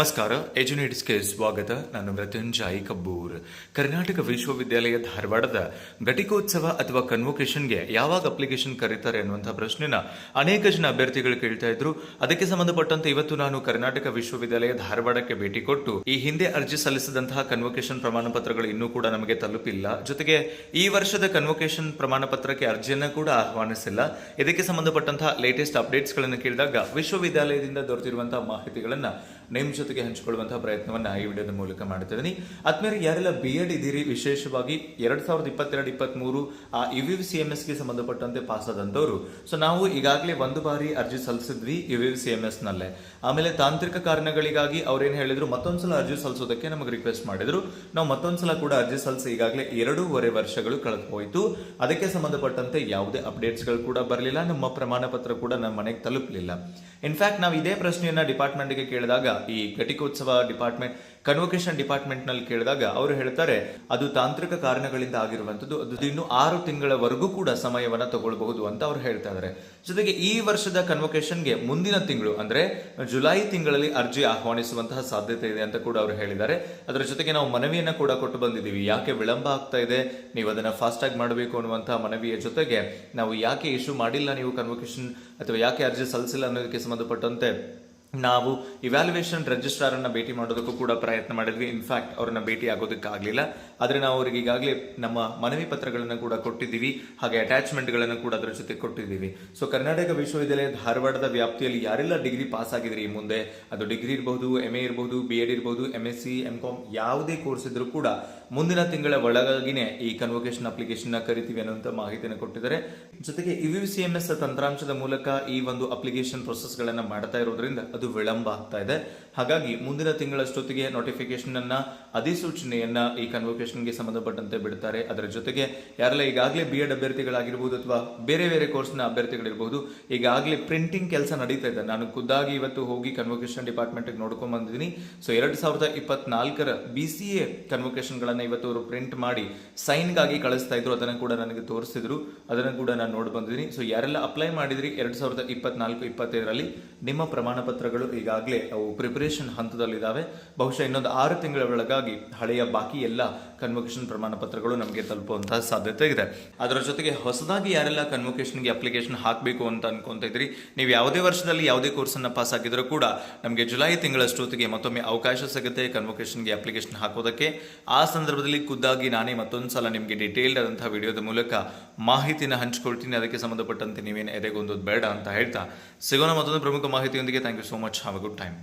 ನಮಸ್ಕಾರ, ಎಜುನೇಟ್ಸ್ಗೆ ಸ್ವಾಗತ. ನಾನು ಮೃತ್ಯುಂಜಯ್ ಕಬ್ಬೂರ್. ಕರ್ನಾಟಕ ವಿಶ್ವವಿದ್ಯಾಲಯ ಧಾರವಾಡದ ಘಟಿಕೋತ್ಸವ ಅಥವಾ ಕನ್ವೊಕೇಶನ್ಗೆ ಯಾವಾಗ ಅಪ್ಲಿಕೇಶನ್ ಕರೀತಾರೆ ಅನ್ನುವಂತಹ ಪ್ರಶ್ನೆನ ಅನೇಕ ಜನ ಅಭ್ಯರ್ಥಿಗಳು ಕೇಳ್ತಾ ಇದ್ರು. ಅದಕ್ಕೆ ಸಂಬಂಧಪಟ್ಟಂತೆ ಇವತ್ತು ನಾನು ಕರ್ನಾಟಕ ವಿಶ್ವವಿದ್ಯಾಲಯ ಧಾರವಾಡಕ್ಕೆ ಭೇಟಿ ಕೊಟ್ಟು ಈ ಹಿಂದೆ ಅರ್ಜಿ ಸಲ್ಲಿಸಿದಂತಹ ಕನ್ವೊಕೇಶನ್ ಪ್ರಮಾಣ ಪತ್ರಗಳು ಇನ್ನೂ ಕೂಡ ನಮಗೆ ತಲುಪಿಲ್ಲ. ಜೊತೆಗೆ ಈ ವರ್ಷದ ಕನ್ವೊಕೇಶನ್ ಪ್ರಮಾಣ ಪತ್ರಕ್ಕೆ ಅರ್ಜಿಯನ್ನು ಕೂಡ ಆಹ್ವಾನಿಸಿಲ್ಲ. ಇದಕ್ಕೆ ಸಂಬಂಧಪಟ್ಟಂತಹ ಲೇಟೆಸ್ಟ್ ಅಪ್ಡೇಟ್ಸ್ ಗಳನ್ನು ಕೇಳಿದಾಗ ವಿಶ್ವವಿದ್ಯಾಲಯದಿಂದ ದೊರೆತಿರುವಂತಹ ಮಾಹಿತಿಗಳನ್ನ ನಿಮ್ಮ ಜೊತೆಗೆ ಹಂಚಿಕೊಳ್ಳುವಂತಹ ಪ್ರಯತ್ನವನ್ನ ಈ ವಿಡಿಯೋದ ಮೂಲಕ ಮಾಡ್ತಿದ್ದೀನಿ. ಆದ್ಮೇಲೆ ಯಾರೆಲ್ಲ BEd ಇದ್ದೀರಿ, ವಿಶೇಷವಾಗಿ 2022-23 ಆ UVCMS ಗೆ ಸಂಬಂಧಪಟ್ಟಂತೆ ಪಾಸ್ ಆದಂತವರು, ಸೊ ನಾವು ಈಗಾಗಲೇ ಒಂದು ಬಾರಿ ಅರ್ಜಿ ಸಲ್ಲಿಸಿದ್ವಿ UVCMS ನಲ್ಲೇ. ಆಮೇಲೆ ತಾಂತ್ರಿಕ ಕಾರಣಗಳಿಗಾಗಿ ಅವ್ರೇನ್ ಹೇಳಿದ್ರು, ಮತ್ತೊಂದ್ಸಲ ಅರ್ಜಿ ಸಲ್ಲಿಸೋದಕ್ಕೆ ನಮಗೆ ರಿಕ್ವೆಸ್ಟ್ ಮಾಡಿದ್ರು. ನಾವು ಮತ್ತೊಂದ್ಸಲ ಕೂಡ ಅರ್ಜಿ ಸಲ್ಲಿಸಿ ಈಗಾಗಲೇ 2.5 ವರ್ಷಗಳು ಕಳೆದು ಹೋಯಿತು. ಅದಕ್ಕೆ ಸಂಬಂಧಪಟ್ಟಂತೆ ಯಾವುದೇ ಅಪ್ಡೇಟ್ಸ್ ಗಳು ಕೂಡ ಬರಲಿಲ್ಲ. ನಮ್ಮ ಪ್ರಮಾಣ ಪತ್ರ ಕೂಡ ನಮ್ಮ ಮನೆಗೆ ತಲುಪಲಿಲ್ಲ. ಇನ್ಫ್ಯಾಕ್ಟ್ ನಾವು ಇದೇ ಪ್ರಶ್ನೆಯನ್ನ ಡಿಪಾರ್ಟ್ಮೆಂಟ್ಗೆ ಕೇಳಿದಾಗ, ಈ ಘಟಿಕೋತ್ಸವ ಡಿಪಾರ್ಟ್ಮೆಂಟ್ ಕನ್ವೊಕೇಶನ್ ಡಿಪಾರ್ಟ್ಮೆಂಟ್ ನಲ್ಲಿ ಕೇಳಿದಾಗ ಅವರು ಹೇಳ್ತಾರೆ ಅದು ತಾಂತ್ರಿಕ ಕಾರಣಗಳಿಂದ ಆಗಿರುವಂತದ್ದು, ಅದು ಇನ್ನು 6 ತಿಂಗಳವರೆಗೂ ಕೂಡ ಸಮಯವನ್ನ ತಗೊಳ್ಬಹುದು ಅಂತ ಅವ್ರು ಹೇಳ್ತಾ ಇದ್ದಾರೆ. ಜೊತೆಗೆ ಈ ವರ್ಷದ ಕನ್ವೊಕೇಶನ್ಗೆ ಮುಂದಿನ ತಿಂಗಳು ಅಂದ್ರೆ ಜುಲೈ ತಿಂಗಳಲ್ಲಿ ಅರ್ಜಿ ಆಹ್ವಾನಿಸುವಂತಹ ಸಾಧ್ಯತೆ ಇದೆ ಅಂತ ಕೂಡ ಅವರು ಹೇಳಿದ್ದಾರೆ. ಅದರ ಜೊತೆಗೆ ನಾವು ಮನವಿಯನ್ನ ಕೂಡ ಕೊಟ್ಟು ಬಂದಿದ್ದೀವಿ. ಯಾಕೆ ವಿಳಂಬ ಆಗ್ತಾ ಇದೆ, ನೀವು ಅದನ್ನ ಫಾಸ್ಟ್ ಆಗಿ ಮಾಡಬೇಕು ಅನ್ನುವಂತಹ ಮನವಿಯ ಜೊತೆಗೆ ನಾವು ಯಾಕೆ ಇಶ್ಯೂ ಮಾಡಿಲ್ಲ ನೀವು ಕನ್ವೊಕೇಶನ್ ಅಥವಾ ಯಾಕೆ ಅರ್ಜಿ ಸಲ್ಲಿಸಿಲ್ಲ ಅನ್ನೋದಕ್ಕೆ ಸಂಬಂಧಪಟ್ಟಂತೆ ನಾವು ಇವ್ಯಾಲ್ಯೂಯೇಷನ್ ರಿಜಿಸ್ಟ್ರಾರ್ ಅನ್ನ ಭೇಟಿ ಮಾಡೋದಕ್ಕೂ ಕೂಡ ಪ್ರಯತ್ನ ಮಾಡಿದ್ವಿ. ಇನ್ಫ್ಯಾಕ್ಟ್ ಅವ್ರನ್ನ ಭೇಟಿ ಆಗೋದಕ್ಕಾಗಲಿಲ್ಲ. ಆದ್ರೆ ನಾವು ಅವರಿಗೆ ಈಗಾಗಲೇ ನಮ್ಮ ಮನವಿ ಪತ್ರಗಳನ್ನು ಕೂಡ ಕೊಟ್ಟಿದ್ದೀವಿ, ಹಾಗೆ ಅಟ್ಯಾಚ್ಮೆಂಟ್ ಗಳನ್ನು ಕೂಡ ಅದರ ಜೊತೆ ಕೊಟ್ಟಿದ್ದೀವಿ. ಸೊ ಕರ್ನಾಟಕ ವಿಶ್ವವಿದ್ಯಾಲಯ ಧಾರವಾಡದ ವ್ಯಾಪ್ತಿಯಲ್ಲಿ ಯಾರೆಲ್ಲ ಡಿಗ್ರಿ ಪಾಸ್ ಆಗಿದ್ರಿ, ಮುಂದೆ ಅದು ಡಿಗ್ರಿ ಇರಬಹುದು, MA ಇರಬಹುದು, BEd ಇರಬಹುದು, MSc, MCom ಯಾವುದೇ ಕೋರ್ಸ್ ಇದ್ರೂ ಕೂಡ ಮುಂದಿನ ತಿಂಗಳ ಒಳಗಾಗಿನೇ ಈ ಕನ್ವೊಕೇಶನ್ ಅಪ್ಲಿಕೇಶನ್ ಕರಿತೀವಿ ಅನ್ನುವಂತ ಮಾಹಿತಿಯನ್ನು ಕೊಟ್ಟಿದ್ದಾರೆ. ಜೊತೆಗೆ UVCMS ತಂತ್ರಾಂಶದ ಮೂಲಕ ಈ ಒಂದು ಅಪ್ಲಿಕೇಶನ್ ಪ್ರೊಸೆಸ್ ಗಳನ್ನ ಮಾಡ್ತಾ ಇರೋದ್ರಿಂದ ಅದು ವಿಳಂಬ ಆಗ್ತಾ ಇದೆ. ಹಾಗಾಗಿ ಮುಂದಿನ ತಿಂಗಳಷ್ಟೊತ್ತಿಗೆ ನೋಟಿಫಿಕೇಶನ್ ಅನ್ನ, ಅಧಿಸೂಚನೆಯನ್ನ ಈ ಕನ್ವೊಕೇಶನ್ ಗೆ ಸಂಬಂಧಪಟ್ಟಂತೆ ಬಿಡ್ತಾರೆ. ಅದರ ಜೊತೆಗೆ ಯಾರೆಲ್ಲ ಈಗಾಗಲೇ BEd ಅಭ್ಯರ್ಥಿಗಳಾಗಿರ್ಬೋದು ಅಥವಾ ಬೇರೆ ಬೇರೆ ಕೋರ್ಸ್ ನ ಅಭ್ಯರ್ಥಿಗಳಿರ್ಬೋದು, ಈಗಾಗಲೇ ಪ್ರಿಂಟಿಂಗ್ ಕೆಲಸ ನಡೀತಾ ಇದೆ. ನಾನು ಖುದ್ದಾಗಿ ಇವತ್ತು ಹೋಗಿ ಕನ್ವೊಕೇಶನ್ ಡಿಪಾರ್ಟ್ಮೆಂಟ್ ನೋಡ್ಕೊಂಡ್ ಬಂದಿದ್ದೀನಿ. ಸೊ 2024ರ BCA ಕನ್ವೊಕೇಶನ್ ಗಳನ್ನ ಇವತ್ತು ಅವರು ಪ್ರಿಂಟ್ ಮಾಡಿ ಸೈನ್ ಗಾಗಿ ಕಳಿಸ್ತಾ ಇದ್ರು. ಅದನ್ನು ಕೂಡ ನನಗೆ ತೋರಿಸಿದ್ರು, ಅದನ್ನು ಕೂಡ ನಾನು ನೋಡಿ ಬಂದಿದ್ದೀನಿ. ಸೊ ಯಾರೆಲ್ಲ ಅಪ್ಲೈ ಮಾಡಿದ್ರಿ 2024-25ರಲ್ಲಿ ನಿಮ್ಮ ಪ್ರಮಾಣ ಪತ್ರಗಳು ಈಗಾಗಲೇ ಅವು ಪ್ರಿಪರೇಷನ್ ಹಂತದಲ್ಲಿದ್ದಾವೆ. ಬಹುಶಃ ಇನ್ನೊಂದು 6 ತಿಂಗಳ ಒಳಗಾಗಿ ಹಳೆಯ ಬಾಕಿ ಎಲ್ಲ ಕನ್ವೊಕೇಶನ್ ಪ್ರಮಾಣ ಪತ್ರಗಳು ನಮಗೆ ತಲುಪುವಂತಹ ಸಾಧ್ಯತೆ ಇದೆ. ಅದರ ಜೊತೆಗೆ ಹೊಸದಾಗಿ ಯಾರೆಲ್ಲ ಕನ್ವೊಕೇಶನ್ಗೆ ಅಪ್ಲಿಕೇಶನ್ ಹಾಕಬೇಕು ಅಂತ ಅನ್ಕೊಂತ ಇದ್ರಿ, ನೀವು ಯಾವುದೇ ವರ್ಷದಲ್ಲಿ ಯಾವುದೇ ಕೋರ್ಸ್ ಅನ್ನ ಪಾಸ್ ಆಗಿದ್ರು ಕೂಡ ನಮಗೆ ಜುಲೈ ತಿಂಗಳಷ್ಟೊತ್ತಿಗೆ ಮತ್ತೊಮ್ಮೆ ಅವಕಾಶ ಸಿಗುತ್ತೆ ಕನ್ವೊಕೇಶನ್ಗೆ ಅಪ್ಲಿಕೇಶನ್ ಹಾಕೋದಕ್ಕೆ. ಆ ಸಂದರ್ಭದಲ್ಲಿ ಖುದ್ದಾಗಿ ನಾನೇ ಮತ್ತೊಂದ್ಸಲ ನಿಮಗೆ ಡೀಟೇಲ್ಡ್ ಆದಂತಹ ವಿಡಿಯೋದ ಮೂಲಕ ಮಾಹಿತಿನ ಹಂಚ್ಕೊಳ್ತೀನಿ. ಅದಕ್ಕೆ ಸಂಬಂಧಪಟ್ಟಂತೆ ನೀವೇನು ಎದೆಗೊಂದೋದು ಬೇಡ ಅಂತ ಹೇಳ್ತಾ ಸಿಗೋಣ ಮತ್ತೊಂದು ಪ್ರಮುಖ ಮಾಹಿತಿಯೊಂದಿಗೆ. Thank you so much. Have a good time.